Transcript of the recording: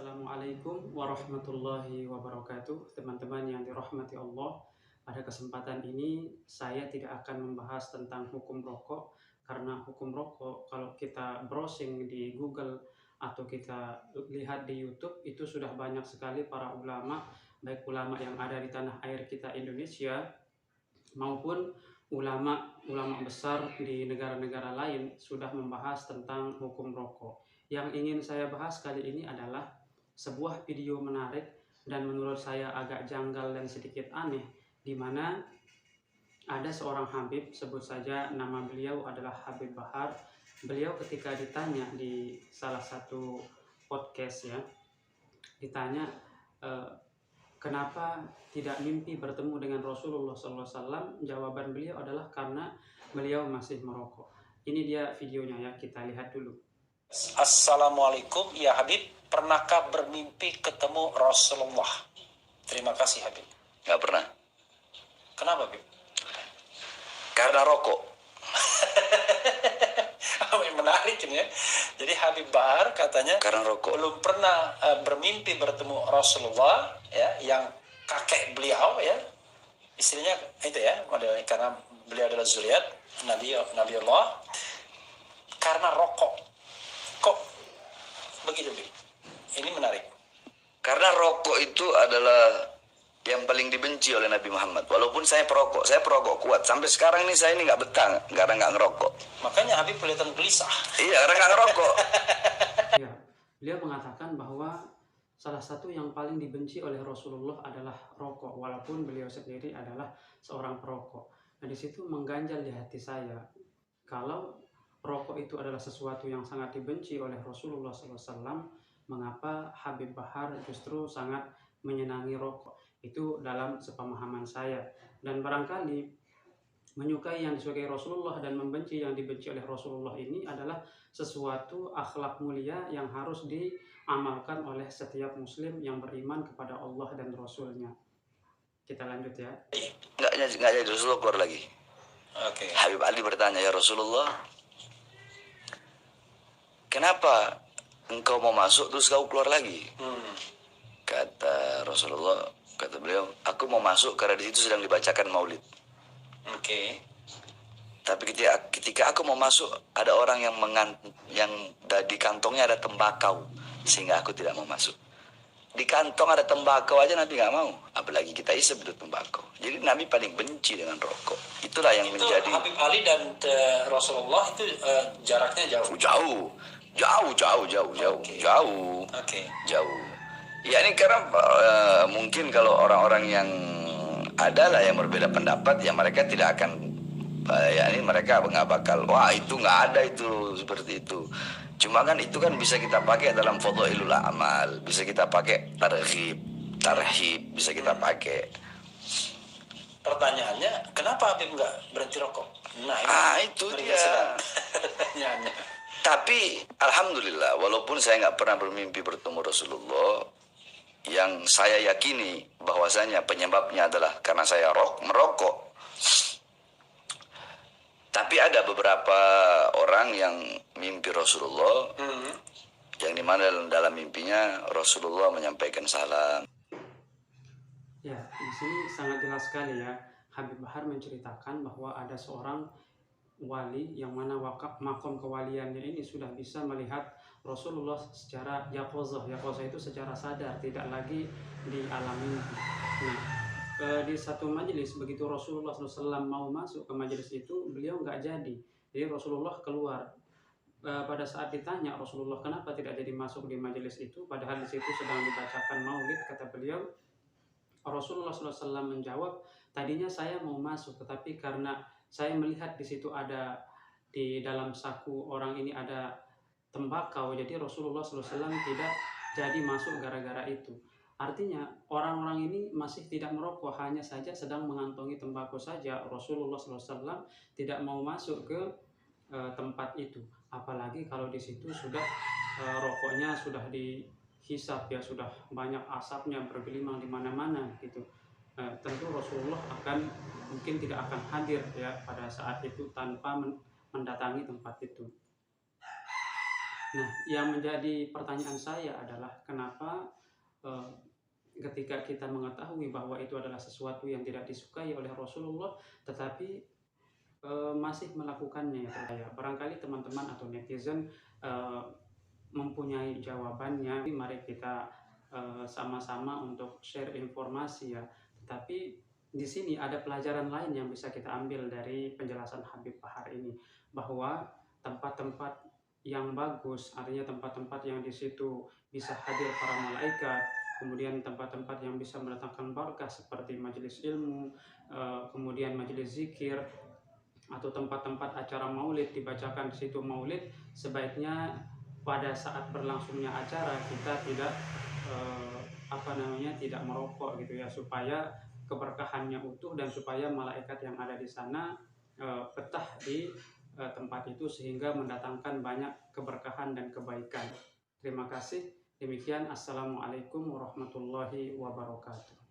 Assalamualaikum warahmatullahi wabarakatuh, teman-teman yang dirahmati Allah. Pada kesempatan ini, saya tidak akan membahas tentang hukum rokok, karena hukum rokok, kalau kita browsing di Google atau kita lihat di YouTube, itu sudah banyak sekali para ulama, baik ulama yang ada di tanah air kita Indonesia, maupun ulama-ulama besar di negara-negara lain sudah membahas tentang hukum rokok. Yang ingin saya bahas kali ini adalah sebuah video menarik dan menurut saya agak janggal dan sedikit aneh, di mana ada seorang Habib, sebut saja nama beliau adalah Habib Bahar. Beliau ketika ditanya di salah satu podcast ya, ditanya kenapa tidak mimpi bertemu dengan Rasulullah SAW? Jawaban beliau adalah karena beliau masih merokok. Ini dia videonya ya, kita lihat dulu. Assalamualaikum, ya Habib, pernahkah bermimpi ketemu Rasulullah? Terima kasih Habib. Nggak pernah. Kenapa Habib? Karena rokok. Menarik ini ya. Jadi Habib Bahar katanya Karena rokok. belum pernah bermimpi bertemu Rasulullah ya, yang kakek beliau ya, istrinya itu ya, modelnya, karena beliau adalah zuriat Nabi Allah, karena rokok. Kok begitu Habib? Ini menarik. Karena rokok itu adalah yang paling dibenci oleh Nabi Muhammad. Walaupun saya perokok kuat. Sampai sekarang ini saya ini nggak betah karena nggak ngerokok. Makanya Habib kelihatan gelisah. Iya, karena nggak ngerokok. Ya, beliau mengatakan bahwa salah satu yang paling dibenci oleh Rasulullah adalah rokok, walaupun beliau sendiri adalah seorang perokok. Nah, di situ mengganjal di hati saya, kalau rokok itu adalah sesuatu yang sangat dibenci oleh Rasulullah SAW, mengapa Habib Bahar justru sangat menyenangi rokok? Itu dalam sepemahaman saya. Dan barangkali menyukai yang disukai Rasulullah dan membenci yang dibenci oleh Rasulullah ini adalah sesuatu akhlak mulia yang harus diamalkan oleh setiap muslim yang beriman kepada Allah dan Rasulnya. Kita lanjut ya. Nggak jadi Rasulullah keluar lagi. Oke. Habib Ali bertanya, ya Rasulullah, kenapa engkau mau masuk terus kau keluar lagi? Kata Rasulullah, kata beliau, aku mau masuk karena di situ sedang dibacakan maulid. Oke. Tapi ketika aku mau masuk, ada orang yang di kantongnya ada tembakau, sehingga aku tidak mau masuk. Di kantong ada tembakau aja Nabi nggak mau, apalagi kita isep itu tembakau. Jadi Nabi paling benci dengan rokok. Itulah yang Itu menjadi Habib Ali dan Rasulullah itu jaraknya jauh. Jauh. Oke. Jauh. Ya ini karena mungkin kalau orang-orang yang adalah yang berbeda pendapat, ya mereka tidak akan mereka nggak bakal, wah itu nggak ada itu seperti itu. Cuma kan itu kan bisa kita pakai dalam fadhailul amal, bisa kita pakai tarhib, bisa kita pakai. Pertanyaannya, kenapa Habib nggak berhenti rokok? Nah, itu dia. Pertanyaannya. Tapi alhamdulillah, walaupun saya nggak pernah bermimpi bertemu Rasulullah, yang saya yakini bahwasanya penyebabnya adalah karena saya merokok. Tapi ada beberapa orang yang mimpi Rasulullah, yang dimana dalam mimpinya Rasulullah menyampaikan salam. Ya, di sini sangat jelas sekali ya. Habib Bahar menceritakan bahwa ada seorang wali yang mana makom kewaliannya ini sudah bisa melihat Rasulullah secara yaqozah. Yaqozah itu secara sadar, tidak lagi di alam mimpi. Nah, di satu majelis begitu Rasulullah SAW mau masuk ke majelis itu, beliau nggak jadi. Jadi Rasulullah keluar. Pada saat ditanya Rasulullah kenapa tidak jadi masuk di majelis itu, padahal di situ sedang dibacakan maulid, kata beliau, Rasulullah SAW menjawab, tadinya saya mau masuk, tetapi karena saya melihat di situ ada, di dalam saku orang ini ada tembakau, jadi Rasulullah SAW tidak jadi masuk gara-gara itu. Artinya orang-orang ini masih tidak merokok, hanya saja sedang mengantongi tembakau saja. Rasulullah SAW tidak mau masuk ke tempat itu. Apalagi kalau di situ sudah rokoknya sudah dihisap ya, sudah banyak asapnya bergelimang di mana-mana gitu. Tentu Rasulullah mungkin tidak akan hadir ya pada saat itu tanpa mendatangi tempat itu. Nah, yang menjadi pertanyaan saya adalah kenapa eh, ketika kita mengetahui bahwa itu adalah sesuatu yang tidak disukai oleh Rasulullah, tetapi masih melakukannya ya. Barangkali teman-teman atau netizen eh, mempunyai jawabannya. Mari kita sama-sama untuk share informasi ya. Tetapi di sini ada pelajaran lain yang bisa kita ambil dari penjelasan Habib Bahar ini, bahwa tempat-tempat yang bagus, artinya tempat-tempat yang di situ bisa hadir para malaikat, kemudian tempat-tempat yang bisa mendatangkan barakah seperti majelis ilmu, kemudian majelis zikir, atau tempat-tempat acara maulid dibacakan di situ maulid, sebaiknya pada saat berlangsungnya acara kita tidak tidak merokok gitu ya, supaya keberkahannya utuh dan supaya malaikat yang ada di sana betah di tempat itu sehingga mendatangkan banyak keberkahan dan kebaikan. Terima kasih. Demikian, assalamualaikum warahmatullahi wabarakatuh.